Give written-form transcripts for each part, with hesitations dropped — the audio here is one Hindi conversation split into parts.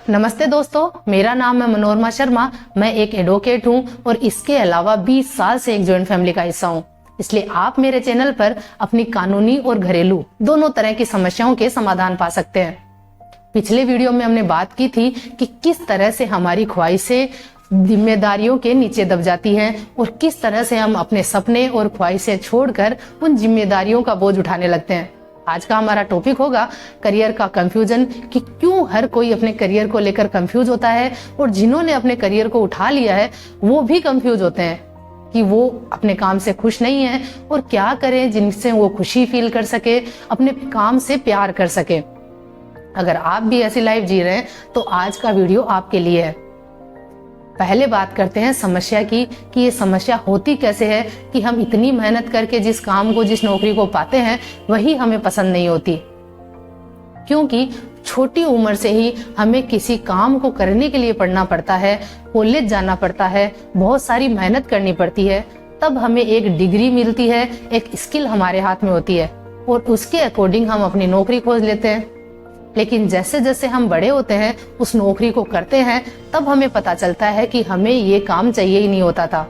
नमस्ते दोस्तों, मेरा नाम है मनोरमा शर्मा। मैं एक एडवोकेट हूं और इसके अलावा 20 साल से एक जॉइंट फैमिली का हिस्सा हूं। इसलिए आप मेरे चैनल पर अपनी कानूनी और घरेलू दोनों तरह की समस्याओं के समाधान पा सकते हैं। पिछले वीडियो में हमने बात की थी कि किस तरह से हमारी ख्वाहिशें जिम्मेदारियों के नीचे दब जाती हैं और किस तरह से हम अपने सपने और ख्वाहिशें छोड़कर उन जिम्मेदारियों का बोझ उठाने लगते हैं। आज का हमारा टॉपिक होगा करियर का कंफ्यूजन, कि क्यों हर कोई अपने करियर को लेकर कंफ्यूज होता है और जिन्होंने अपने करियर को उठा लिया है वो भी कंफ्यूज होते हैं कि वो अपने काम से खुश नहीं है और क्या करें जिनसे वो खुशी फील कर सके, अपने काम से प्यार कर सके। अगर आप भी ऐसी लाइफ जी रहे हैं तो आज का वीडियो आपके लिए है। पहले बात करते हैं समस्या की कि ये समस्या होती कैसे है कि हम इतनी मेहनत करके जिस काम को, जिस नौकरी को पाते हैं वही हमें पसंद नहीं होती। क्योंकि छोटी उम्र से ही हमें किसी काम को करने के लिए पढ़ना पड़ता है, कॉलेज जाना पड़ता है, बहुत सारी मेहनत करनी पड़ती है, तब हमें एक डिग्री मिलती है, एक स्किल हमारे हाथ में होती है और उसके अकॉर्डिंग हम अपनी नौकरी खोज लेते हैं। लेकिन जैसे जैसे हम बड़े होते हैं, उस नौकरी को करते हैं, तब हमें पता चलता है कि हमें ये काम चाहिए ही नहीं होता था।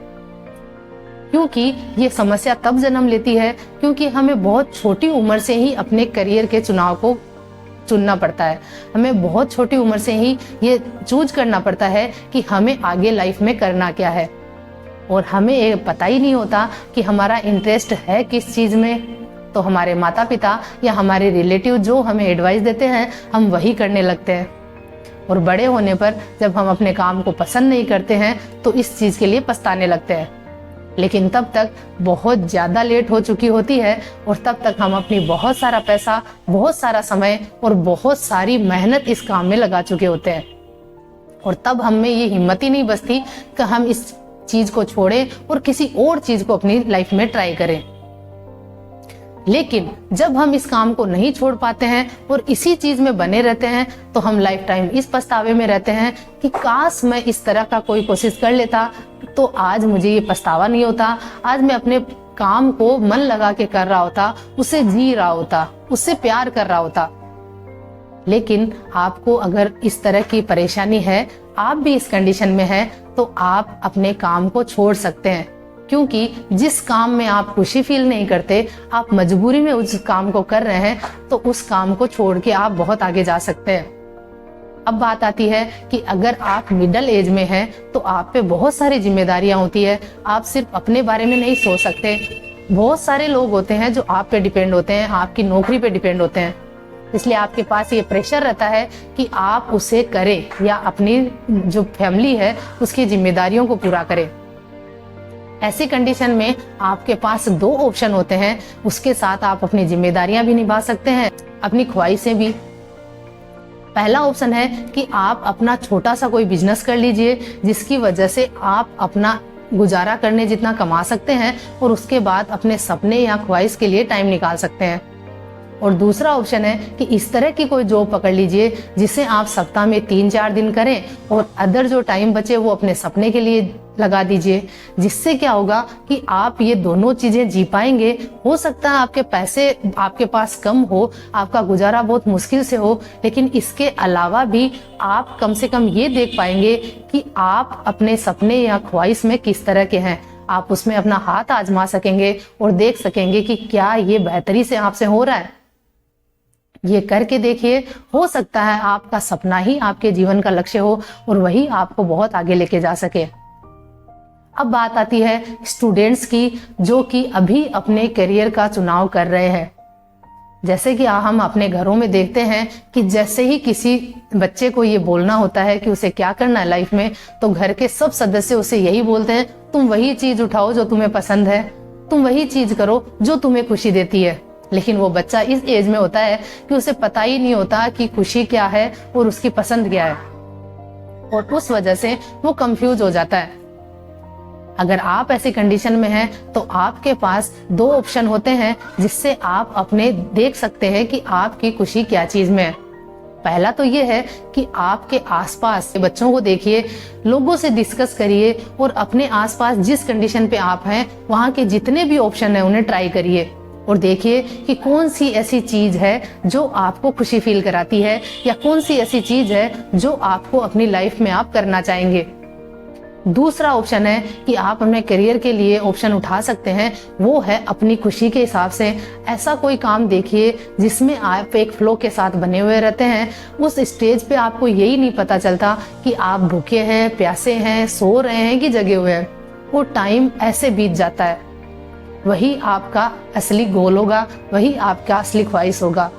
क्योंकि ये समस्या तब जन्म लेती है क्योंकि हमें बहुत छोटी उम्र से ही अपने करियर के चुनाव को चुनना पड़ता है। हमें बहुत छोटी उम्र से ही ये चूज करना पड़ता है कि हमें आगे लाइफ में करना क्या है और हमें ये पता ही नहीं होता कि हमारा इंटरेस्ट है किस चीज में। तो हमारे माता पिता या हमारे रिलेटिव जो हमें एडवाइस देते हैं हम वही करने लगते हैं और बड़े होने पर जब हम अपने काम को पसंद नहीं करते हैं तो इस चीज के लिए पछताने लगते हैं। लेकिन तब तक बहुत ज्यादा लेट हो चुकी होती है और तब तक हम अपनी बहुत सारा पैसा, बहुत सारा समय और बहुत सारी मेहनत इस काम में लगा चुके होते हैं और तब हमें ये हिम्मत ही नहीं बचती कि हम इस चीज को छोड़ें और किसी और चीज को अपनी लाइफ में ट्राई करें। लेकिन जब हम इस काम को नहीं छोड़ पाते हैं और इसी चीज में बने रहते हैं तो हम लाइफ टाइम इस पछतावे में रहते हैं कि काश मैं इस तरह का कोई कोशिश कर लेता तो आज मुझे ये पछतावा नहीं होता, आज मैं अपने काम को मन लगा के कर रहा होता, उसे जी रहा होता, उससे प्यार कर रहा होता। लेकिन आपको अगर इस तरह की परेशानी है, आप भी इस कंडीशन में हैं, तो आप अपने काम को छोड़ सकते हैं। क्योंकि जिस काम में आप खुशी फील नहीं करते, आप मजबूरी में उस काम को कर रहे हैं, तो उस काम को छोड़ के आप बहुत आगे जा सकते हैं। अब बात आती है कि अगर आप मिडिल एज में हैं तो आप पे बहुत सारी जिम्मेदारियां होती है, आप सिर्फ अपने बारे में नहीं सोच सकते। बहुत सारे लोग होते हैं जो आप पे डिपेंड होते हैं, आपकी नौकरी पे डिपेंड होते हैं। इसलिए आपके पास ये प्रेशर रहता है कि आप उसे करें या अपनी जो फैमिली है उसकी जिम्मेदारियों को पूरा करें। ऐसी कंडीशन में आपके पास दो ऑप्शन होते हैं, उसके साथ आप अपनी जिम्मेदारियां भी निभा सकते हैं, अपनी ख्वाहिशें भी। पहला ऑप्शन है कि आप अपना छोटा सा कोई बिजनेस कर लीजिए जिसकी वजह से आप अपना गुजारा करने जितना कमा सकते हैं और उसके बाद अपने सपने या ख्वाहिश के लिए टाइम निकाल सकते हैं। और दूसरा ऑप्शन है कि इस तरह की कोई जॉब पकड़ लीजिए जिसे आप सप्ताह में 3-4 दिन करें और अदर जो टाइम बचे वो अपने सपने के लिए लगा दीजिए। जिससे क्या होगा कि आप ये दोनों चीजें जी पाएंगे। हो सकता है आपके पैसे आपके पास कम हो, आपका गुजारा बहुत मुश्किल से हो, लेकिन इसके अलावा भी आप कम से कम ये देख पाएंगे कि आप अपने सपने या ख्वाहिश में किस तरह के हैं। आप उसमें अपना हाथ आजमा सकेंगे और देख सकेंगे कि क्या ये बेहतरी से आपसे हो रहा है। ये करके देखिए, हो सकता है आपका सपना ही आपके जीवन का लक्ष्य हो और वही आपको बहुत आगे लेके जा सके। अब बात आती है स्टूडेंट्स की जो कि अभी अपने करियर का चुनाव कर रहे हैं। जैसे कि हम अपने घरों में देखते हैं कि जैसे ही किसी बच्चे को ये बोलना होता है कि उसे क्या करना है लाइफ में, तो घर के सब सदस्य उसे यही बोलते हैं, तुम वही चीज उठाओ जो तुम्हें पसंद है, तुम वही चीज करो जो तुम्हें खुशी देती है। लेकिन वो बच्चा इस एज में होता है कि उसे पता ही नहीं होता कि खुशी क्या है और उसकी पसंद क्या है और उस वजह से वो कंफ्यूज हो जाता है। अगर आप ऐसी कंडीशन में हैं तो आपके पास दो ऑप्शन होते हैं जिससे आप अपने देख सकते हैं कि आपकी खुशी क्या चीज में है। पहला तो ये है कि आपके आसपास के बच्चों को देखिए, लोगों से डिस्कस करिए और अपने आसपास जिस कंडीशन पे आप हैं वहां के जितने भी ऑप्शन है उन्हें ट्राई करिए। और देखिए कि कौन सी ऐसी चीज है जो आपको खुशी फील कराती है, या कौन सी ऐसी चीज है जो आपको अपनी लाइफ में आप करना चाहेंगे। दूसरा ऑप्शन है कि आप अपने करियर के लिए ऑप्शन उठा सकते हैं, वो है अपनी खुशी के हिसाब से। ऐसा कोई काम देखिए जिसमें आप एक फ्लो के साथ बने हुए रहते हैं। उस स्टेज पे आपको यही नहीं पता चलता कि आप भूखे हैं, प्यासे हैं, सो रहे हैं कि जगे हुए हैं। वो टाइम ऐसे बीत जाता है। वही आपका असली गोल होगा, वही आपका असली ख्वाहिश होगा।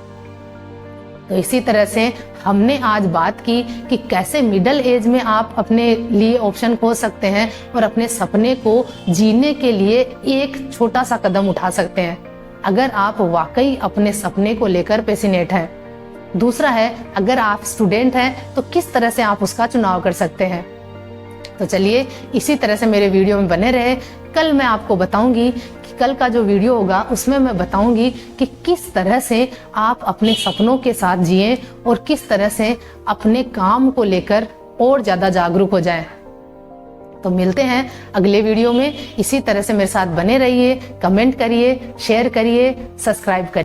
तो इसी तरह से हमने आज बात की कि कैसे मिडिल एज में आप अपने लिए ऑप्शन खोज सकते हैं और अपने सपने को जीने के लिए एक छोटा सा कदम उठा सकते हैं, अगर आप वाकई अपने सपने को लेकर पैशनेट हैं। दूसरा है, अगर आप स्टूडेंट हैं तो किस तरह से आप उसका चुनाव कर सकते हैं। तो चलिए इसी तरह से मेरे वीडियो में बने रहे। कल मैं आपको बताऊंगी कि कल का जो वीडियो होगा उसमें मैं बताऊंगी कि किस तरह से आप अपने सपनों के साथ जिएं और किस तरह से अपने काम को लेकर और ज़्यादा जागरूक हो जाएं। तो मिलते हैं अगले वीडियो में। इसी तरह से मेरे साथ बने रहिए, कमेंट करिए, शेयर करिए, सब्सक्राइब करिए।